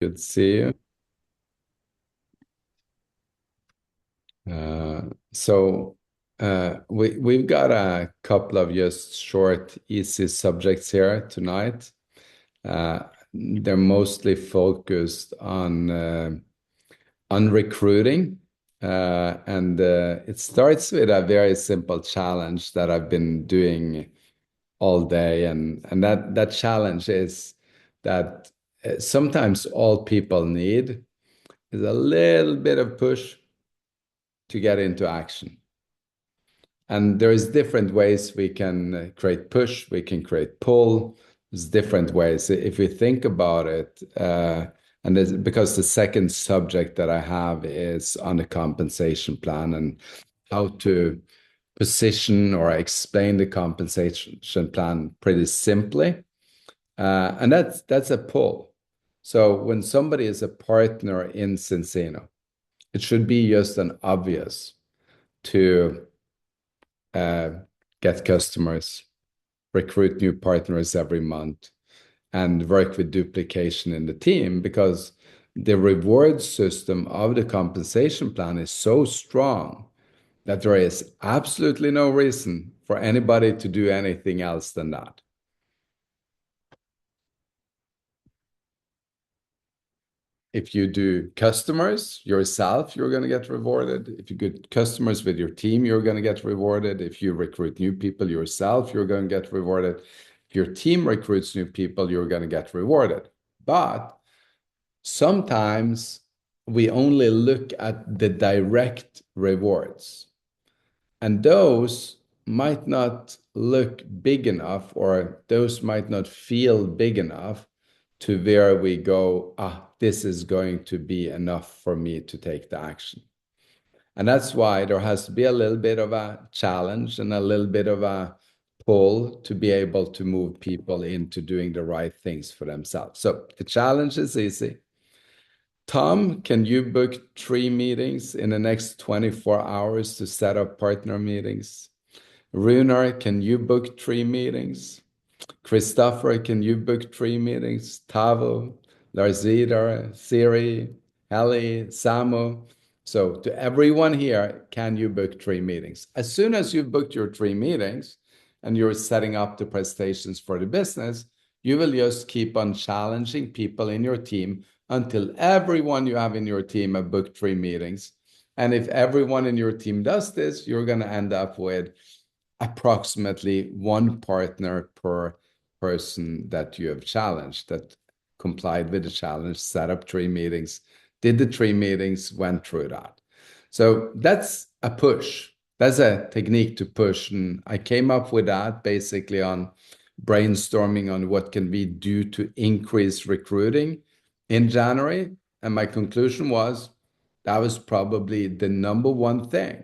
Good to see you. Uh, we've got a couple of just short, easy subjects here tonight. Uh, they're mostly focused on recruiting, and it starts with a very simple challenge that I've been doing all day, and that challenge is that sometimes all people need is a little bit of push to get into action. And there is different ways we can create push, we can create pull. There's different ways. If we think about it, because the second subject that I have is on the compensation plan and how to position or explain the compensation plan pretty simply. And that's a pull. So when somebody is a partner in Cincino, it should be just an obvious to uh, get customers, recruit new partners every month, and work with duplication in the team because the reward system of the compensation plan is so strong that there is absolutely no reason for anybody to do anything else than that. If you do customers yourself, you're going to get rewarded. If you get customers with your team, you're going to get rewarded. If you recruit new people yourself, you're going to get rewarded. If your team recruits new people, you're going to get rewarded. But sometimes we only look at the direct rewards, and those might not look big enough, or those might not feel big enough to where we go, this is going to be enough for me to take the action. And that's why there has to be a little bit of a challenge and a little bit of a pull to be able to move people into doing the right things for themselves. So the challenge is easy. Tom, can you book 3 meetings in the next 24 hours to set up partner meetings? Runar, can you book 3 meetings? Christopher, can you book 3 meetings? Tavo, Larzidar, Siri, Ellie, Samu. So to everyone here, can you book 3 meetings? As soon as you've booked your 3 meetings and you're setting up the presentations for the business, you will just keep on challenging people in your team until everyone you have in your team have booked 3 meetings. And if everyone in your team does this, you're going to end up with approximately one partner per person that you have challenged, that complied with the challenge, set up 3 meetings, did the 3 meetings, went through that. So that's a push. That's a technique to push. And I came up with that basically on brainstorming on what can we do to increase recruiting in January. And my conclusion was that was probably the number one thing,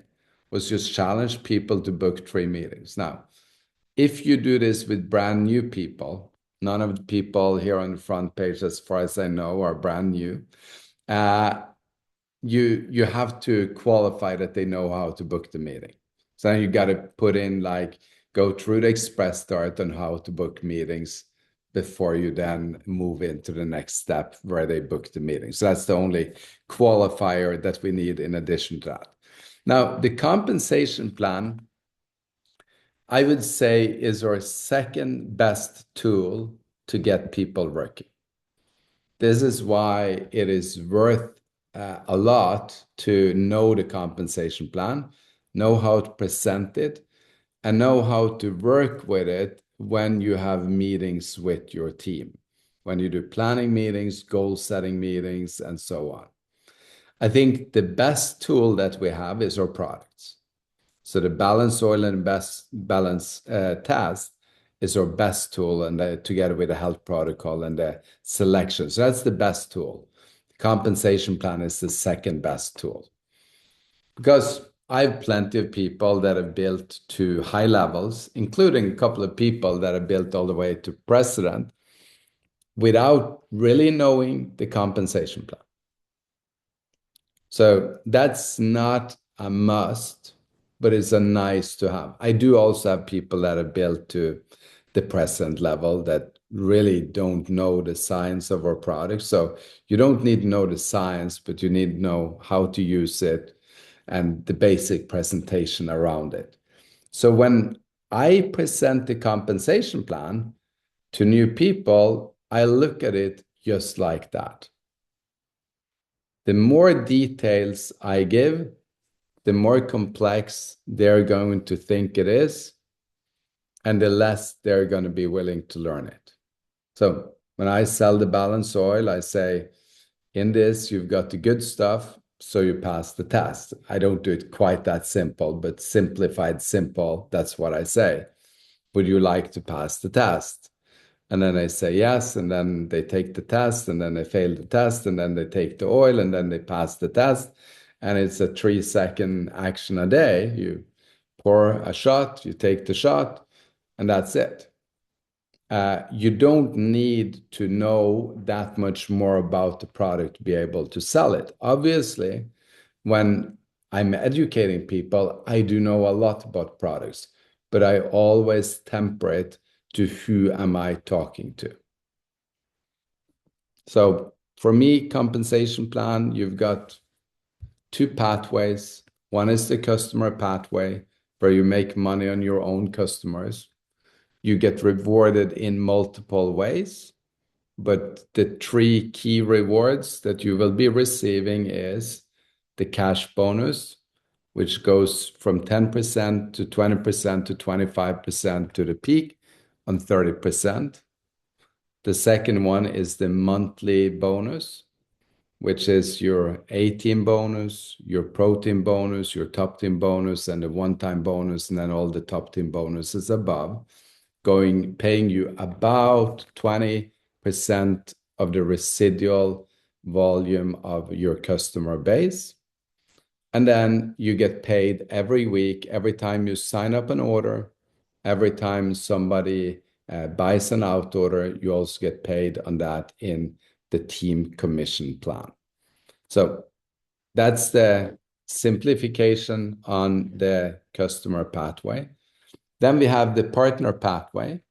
was just challenge people to book 3 meetings. Now, if you do this with brand new people, none of the people here on the front page, as far as I know, are brand new. Uh, you have to qualify that they know how to book the meeting. So you got to put in like go through the express start on how to book meetings before you then move into the next step where they book the meeting. So that's the only qualifier that we need in addition to that. Now, the compensation plan, I would say, is our second best tool to get people working. This is why it is worth a lot to know the compensation plan, know how to present it, and know how to work with it when you have meetings with your team, when you do planning meetings, goal setting meetings, and so on. I think the best tool that we have is our products. So the balance oil and best balance test is our best tool, and together with the health protocol and the selection. So that's the best tool. The compensation plan is the second best tool. Because I have plenty of people that have built to high levels, including a couple of people that have built all the way to president without really knowing the compensation plan. So that's not a must, but it's a nice to have. I do also have people that are built to the present level that really don't know the science of our product. So you don't need to know the science, but you need to know how to use it and the basic presentation around it. So when I present the compensation plan to new people, I look at it just like that. The more details I give, the more complex they're going to think it is, and the less they're going to be willing to learn it. So when I sell the balance oil, I say, in this, you've got the good stuff, so you pass the test. I don't do it quite that simple, but simplified simple, that's what I say. Would you like to pass the test? And then they say yes, and then they take the test, and then they fail the test, and then they take the oil, and then they pass the test. And it's a 3-second action a day. You pour a shot, you take the shot, and that's it. You don't need to know that much more about the product to be able to sell it. Obviously, when I'm educating people, I do know a lot about products, but I always temper it to who am I talking to. So for me, compensation plan, you've got two pathways. One is the customer pathway, where you make money on your own customers. You get rewarded in multiple ways, but the three key rewards that you will be receiving is the cash bonus, which goes from 10% to 20% to 25% to the peak on 30%. The second one is the monthly bonus, which is your A-team bonus, your pro team bonus, your top team bonus, and the one-time bonus, and then all the top team bonuses above, paying you about 20% of the residual volume of your customer base. And then you get paid every week, every time you sign up an order, every time somebody buys an out order, you also get paid on that in the team commission plan. So that's the simplification on the customer pathway. Then we have the partner pathway.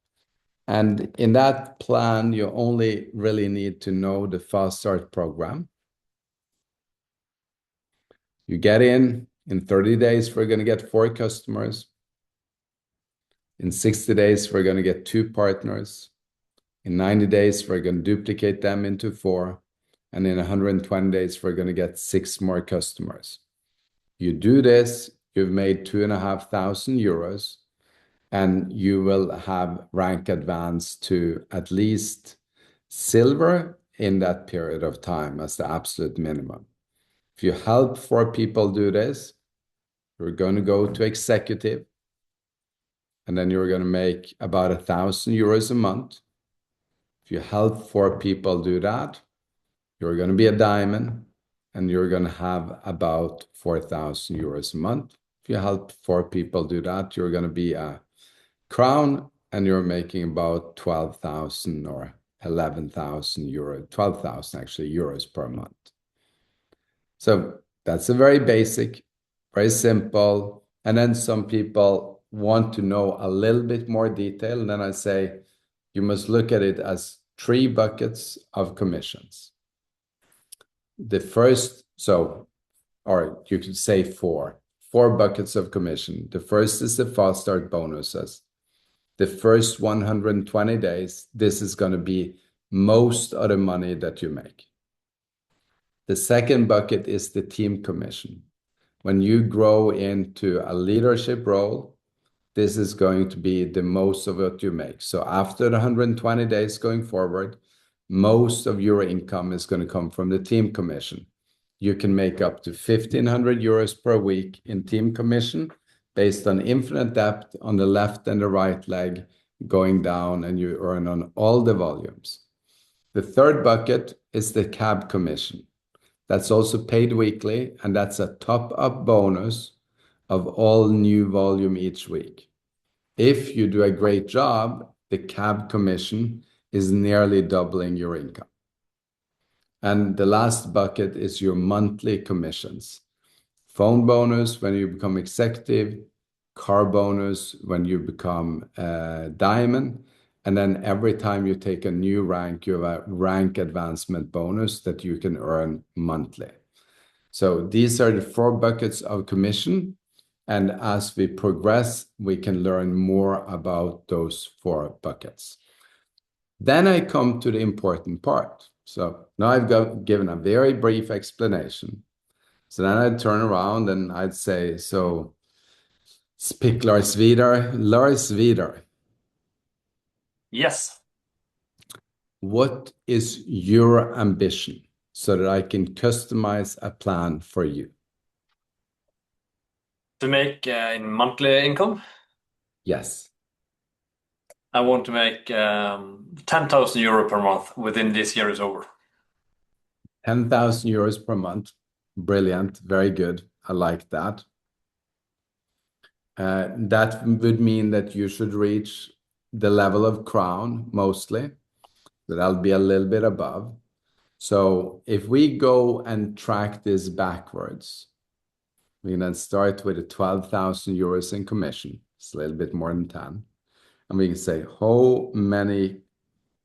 And in that plan, you only really need to know the Fast Start program. You get in 30 days, we're going to get 4 customers. In 60 days, we're going to get 2 partners. In 90 days, we're going to duplicate them into 4. And in 120 days, we're going to get 6 more customers. You do this, you've made 2,500 euros, and you will have rank advance to at least silver in that period of time as the absolute minimum. If you help 4 people do this, you're going to go to executive, and then you're going to make about 1,000 euros a month. If you help 4 people do that, you're going to be a diamond, and you're going to have about 4,000 euros a month. If you help 4 people do that, you're going to be a crown, and you're making about 12,000 or 11,000 euros, 12,000 actually euros per month. So that's a very basic, very simple. And then some people want to know a little bit more detail. And then I say, you must look at it as 3 buckets of commissions. The first, or you could say 4 buckets of commission. The first is the Fast Start bonuses. The first 120 days, this is going to be most of the money that you make. The second bucket is the team commission. When you grow into a leadership role, this is going to be the most of what you make. So after the 120 days going forward, most of your income is going to come from the team commission. You can make up to 1,500 euros per week in team commission based on infinite depth on the left and the right leg going down, and you earn on all the volumes. The third bucket is the cab commission. That's also paid weekly, and that's a top-up bonus of all new volume each week. If you do a great job, the cab commission is nearly doubling your income. And the last bucket is your monthly commissions. Phone bonus when you become executive, car bonus when you become a diamond, And then every time you take a new rank, you have a rank advancement bonus that you can earn monthly. So these are the 4 buckets of commission. And as we progress, we can learn more about those 4 buckets. Then I come to the important part. So now I've given a very brief explanation. So then I'd turn around and I'd say, so pick Lars Vidar. Lars Vidar, Yes. what is your ambition so that I can customize a plan for you? To make in monthly income, Yes. I want to make 10,000 euro per month within this year is over. 10,000 euros per month. Brilliant. Very good. I like that. That would mean that you should reach the level of crown mostly. So that'll be a little bit above. So if we go and track this backwards, we can then start with the 12,000 euros in commission. It's a little bit more than 10. And we can say, how many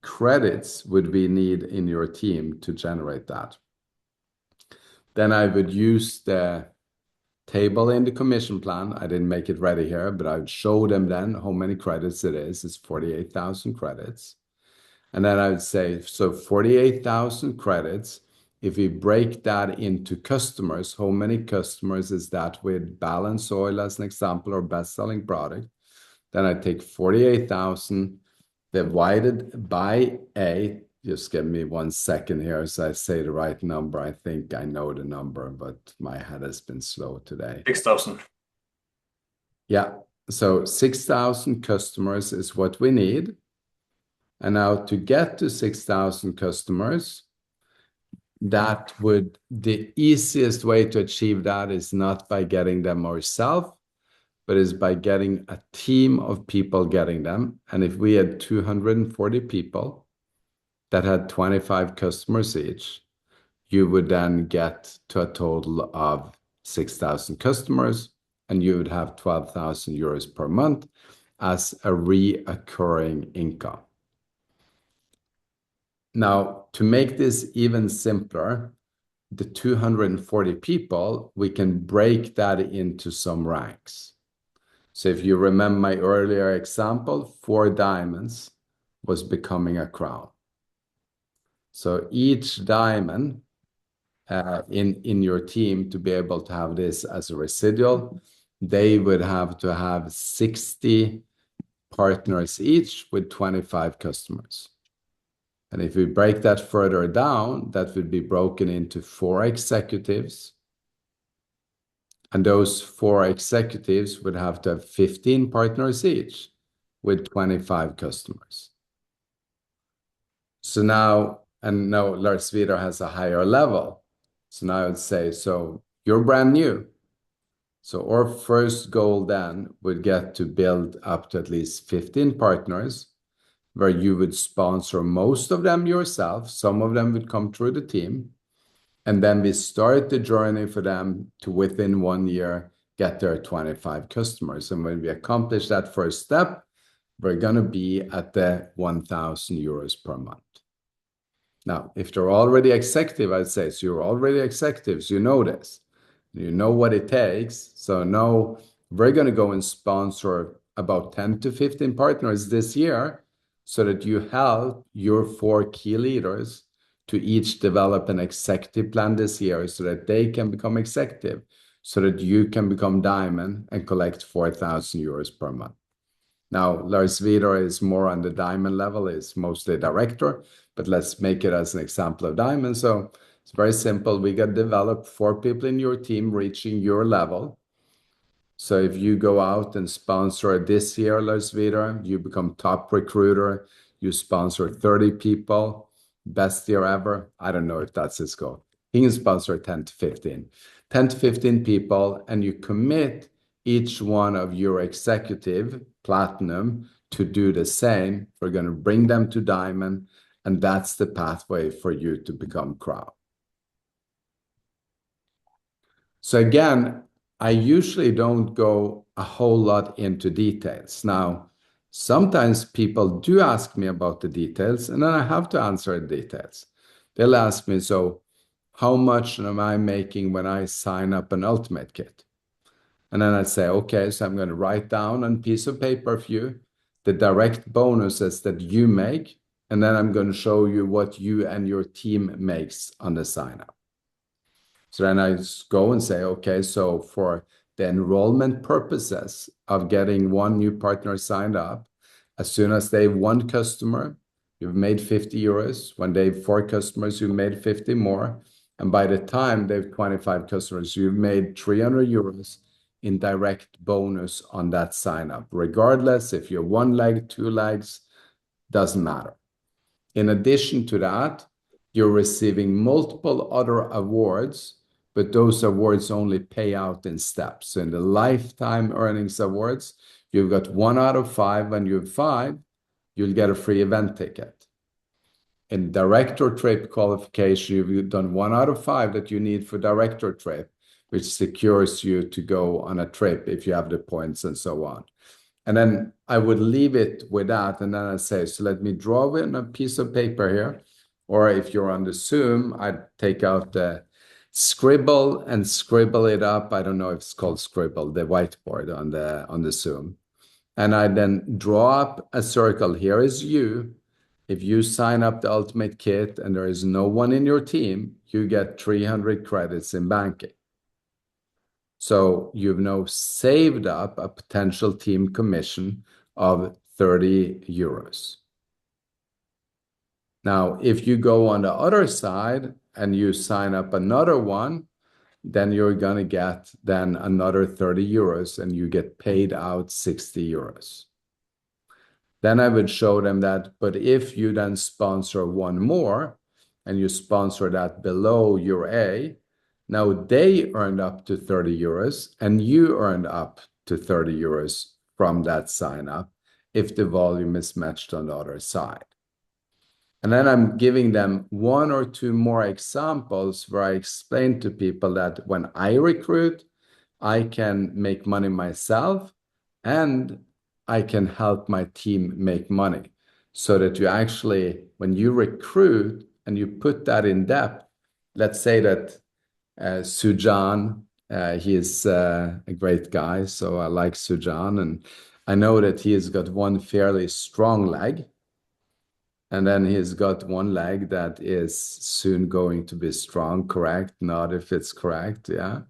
credits would we need in your team to generate that? Then I would use the table in the commission plan. I didn't make it ready here, but I would show them then how many credits it is. It's 48,000 credits. And then I would say, so 48,000 credits, if we break that into customers, how many customers is that with Balance Oil as an example, or best-selling product? Then I take 48,000 divided by 8. Just give me 1 second here so I say the right number. I think I know the number, but my head has been slow today. 6,000. Yeah, so 6,000 customers is what we need. And now to get to 6,000 customers, the easiest way to achieve that is not by getting them ourselves, but is by getting a team of people getting them. And if we had 240 people that had 25 customers each, you would then get to a total of 6,000 customers, and you would have 12,000 euros per month as a reoccurring income. Now, to make this even simpler, the 240 people, we can break that into some ranks. So if you remember my earlier example, 4 diamonds was becoming a crown. So each diamond in your team, to be able to have this as a residual, they would have to have 60 partners each with 25 customers. And if we break that further down, that would be broken into 4 executives. And those 4 executives would have to have 15 partners each with 25 customers. So now, and now Lars Vidar has a higher level. So now I would say, so you're brand new. So our first goal then would get to build up to at least 15 partners, where you would sponsor most of them yourself. Some of them would come through the team. And then we start the journey for them to, within 1 year, get their 25 customers. And when we accomplish that first step, we're going to be at the 1,000 euros per month. Now, if they're already executive, I'd say, so you're already executives, you know this. You know what it takes. So now we're going to go and sponsor about 10 to 15 partners this year so that you help your 4 key leaders to each develop an executive plan this year so that they can become executive, so that you can become diamond and collect 4,000 euros per month. Now, Lars Vidar is more on the diamond level, is mostly director, but let's make it as an example of diamond. So it's very simple. We got developed 4 people in your team reaching your level. So if you go out and sponsor this year, Lars Vidar, you become top recruiter, you sponsor 30 people, best year ever. I don't know if that's his goal. He can sponsor 10 to 15. 10 to 15 people, and you commit each one of your executive platinum to do the same. We're going to bring them to diamond, and that's the pathway for you to become crown. So again, I usually don't go a whole lot into details. Now, Sometimes people do ask me about the details, and then I have to answer the details. They'll ask me, so how much am I making when I sign up an Ultimate Kit? And then I say, okay, so I'm going to write down on a piece of paper for you the direct bonuses that you make, and then I'm going to show you what you and your team makes on the sign up. So then I go and say, okay, so for the enrollment purposes of getting one new partner signed up, as soon as they have one customer, you've made 50 euros. When they have four customers, you've made 50 more. And by the time they have 25 customers, you've made 300 euros in direct bonus on that sign up, regardless if you're one leg, two legs, doesn't matter. In addition to that, you're receiving multiple other awards, but those awards only pay out in steps. So in the lifetime earnings awards, you've got 1 out of 5. When you have 5, you'll get a free event ticket. In director trip qualification, you've done 1 out of 5 that you need for director trip, which secures you to go on a trip if you have the points and so on. And then I would leave it with that. And then I say, so let me draw in a piece of paper here. Or if you're on the Zoom, I'd take out the scribble and scribble it up. I don't know if it's called scribble, the whiteboard on the Zoom. And I then draw up a circle. Here is you. If you sign up the Ultimate Kit and there is no one in your team, you get 300 credits in banking. So you've now saved up a potential team commission of 30 euros. Now, if you go on the other side and you sign up another one, then you're going to get then another 30 euros and you get paid out 60 euros. Then I would show them that, but if you then sponsor one more and you sponsor that below your A, now they earned up to 30 euros and you earned up to 30 euros from that sign up if the volume is matched on the other side. And then I'm giving them 1 or 2 more examples where I explain to people that when I recruit, I can make money myself and I can help my team make money. So that you actually, when you recruit and you put that in depth, let's say that Sujan, he is a great guy, so I like Sujan, and I know that he has got one fairly strong leg, and then he's got one leg that is soon going to be strong, correct? Not if it's correct, yeah.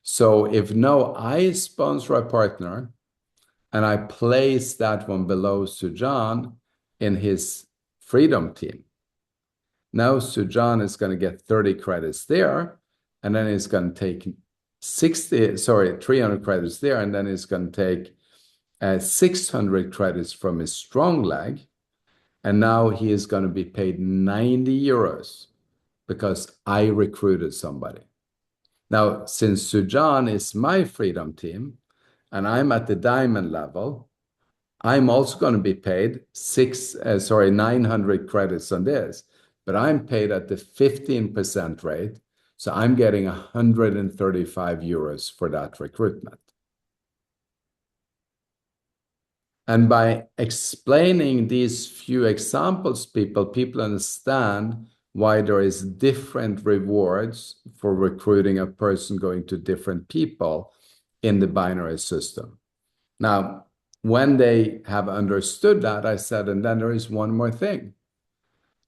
So if no, I sponsor a partner, and I place that one below Sujan in his freedom team. Now Sujan is going to get 30 credits there, and then he's going to take 300 credits there, and then he's going to take 600 credits from his strong leg, and now he is going to be paid 90 euros because I recruited somebody. Now, since Sujan is my freedom team, and I'm at the diamond level, I'm also going to be paid 900 credits on this, but I'm paid at the 15% rate. So I'm getting 135 euros for that recruitment. And by explaining these few examples, people understand why there is different rewards for recruiting a person going to different people in the binary system. Now, when they have understood that, I said, and then there is one more thing.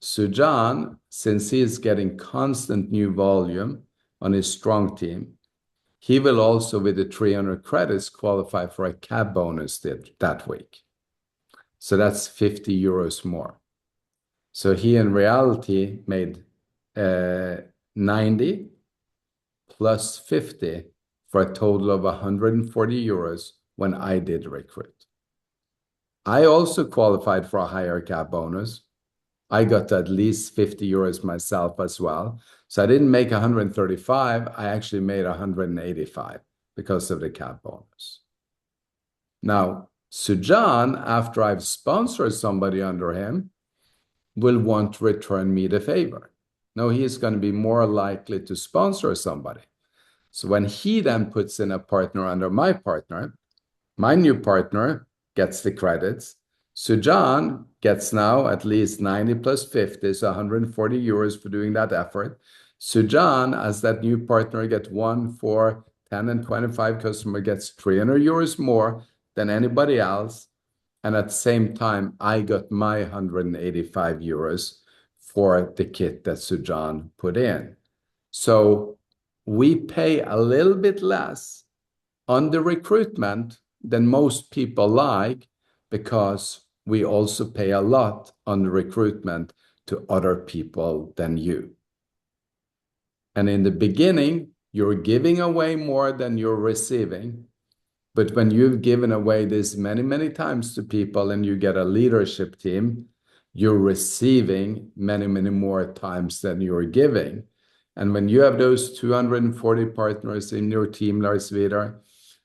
Sujan, since he is getting constant new volume on his strong team, he will also, with the 300 credits, qualify for a cab bonus that week. So that's 50 euros more. So he, in reality, made 90 plus 50 for a total of 140 euros when I did recruit. I also qualified for a higher cab bonus. I got at least 50 euros myself as well. So I didn't make 135. I actually made 185 because of the cab bonus. Now, Sujan, after I've sponsored somebody under him, will want to return me the favor. Now, he is going to be more likely to sponsor somebody. So when he then puts in a partner under my partner, my new partner gets the credits. Sujan gets now at least 90 plus 50, so 140 euros for doing that effort. Sujan, as that new partner, gets 1, 4, 10, and 25 customer gets 300 euros more than anybody else. And at the same time, I got my 185 euros for the kit that Sujan put in. So we pay a little bit less on the recruitment than most people like because we also pay a lot on the recruitment to other people than you. And in the beginning, you're giving away more than you're receiving. But when you've given away this many, many times to people and you get a leadership team, you're receiving many, many more times than you're giving. And when you have those 240 partners in your team, Lars Vidar,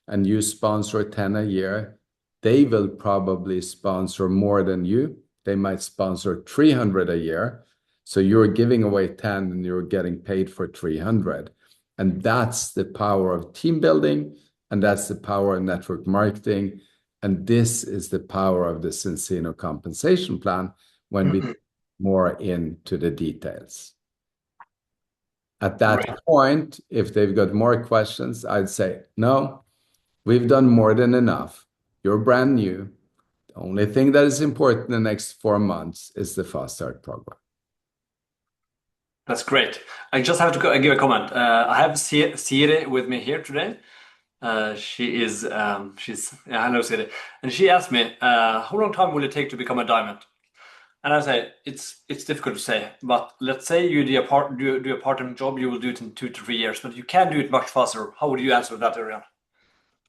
and you sponsor 10 a year, they will probably sponsor more than you. They might sponsor 300 a year. So you're giving away 10 and you're getting paid for 300. And that's the power of team building. And that's the power of network marketing. And this is the power of the Censiino compensation plan when we more into the details. At that point, if they've got more questions, I'd say, no, we've done more than enough. You're brand new. The only thing that is important in the next 4 months is the Fast Start program. That's great. I just have to give a comment. I have Siri with me here today. She's I know Siri, and she asked me, how long time will it take to become a diamond? And I say it's difficult to say, but let's say you do a part-time job, you will do it in 2 to 3 years, but you can do it much faster. How would you answer that, Ørjan?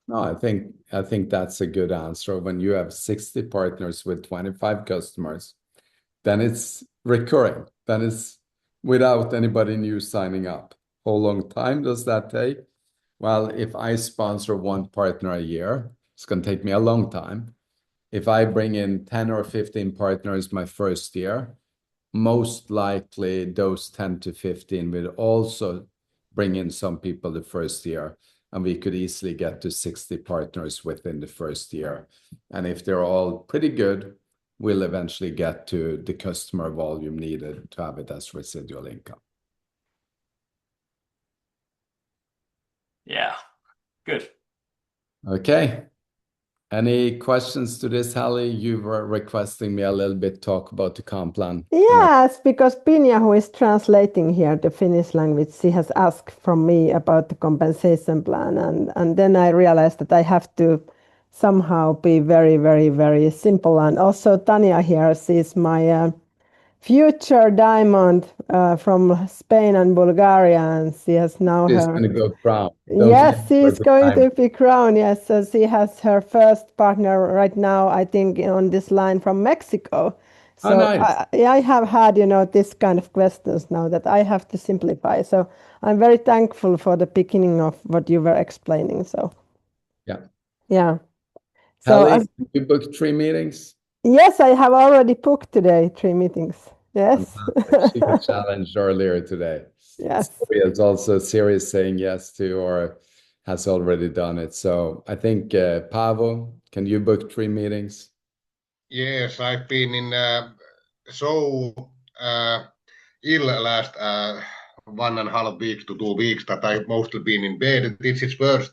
No, I think that's a good answer. When you have 60 partners with 25 customers, then it's recurring. Then it's without anybody new signing up. How long time does that take? Well, if I sponsor one partner a year, it's going to take me a long time. If I bring in 10 or 15 partners my first year, most likely those 10 to 15 will also bring in some people the first year. And we could easily get to 60 partners within the first year. And if they're all pretty good, we'll eventually get to the customer volume needed to have it as residual income. Yeah, good. Okay. Any questions to this, Hallie? You were requesting me a little bit talk about the comp plan. Yes, because Pinja, who is translating here the Finnish language, she has asked from me about the compensation plan, and then I realized that I have to somehow be very, very, very simple. And also Tanya here, she's my future diamond from Spain and Bulgaria, and she has now She's her. going to go crown. Yes, she's going time. to be crowned. Yes, so she has her first partner right now, I think, on this line from Mexico. Oh, So nice. I have had, this kind of questions now that I have to simplify. So I'm very thankful for the beginning of what you were explaining. So Yeah. yeah. So Hallie, you booked 3 meetings? yes, I have already booked today 3 meetings. Yes. Fantastic. She got challenged earlier today. Yes. Siri is also serious saying yes to or has already done it. So I think, Paavo, can you book 3 meetings? Yes, I've been in so ill last 1.5 weeks to 2 weeks that I've mostly been in bed. This is first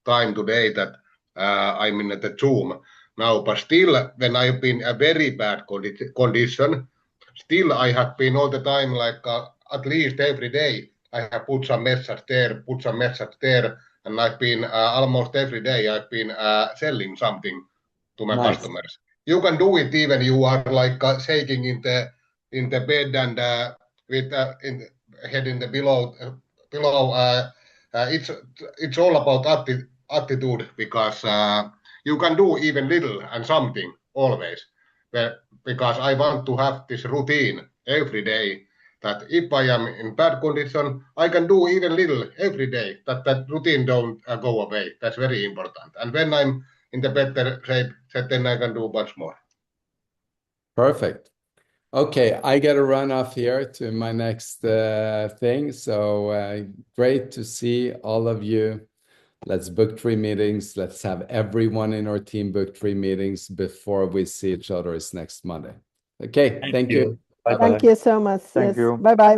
time today that I'm in the Zoom now, but still, when I've been a very bad condition, still I have been all the time like at least every day. I have put some message there, put some message there, and I've been almost every day I've been selling something to my Nice. customers. You can do it even you are like shaking in the bed and with in head in the below. It's all about attitude because you can do even little and something always. Well, because I want to have this routine every day that if I am in bad condition, I can do even little every day. That routine don't go away. That's very important. And when I'm in the better shape, then I can do much more. Perfect. Okay, I got to run off here to my next thing. So great to see all of you Let's book 3 meetings. Let's have everyone in our team book 3 meetings before we see each other next Monday. Okay, thank you. Bye-bye. Thank you so much. Thank Yes. you. Bye-bye.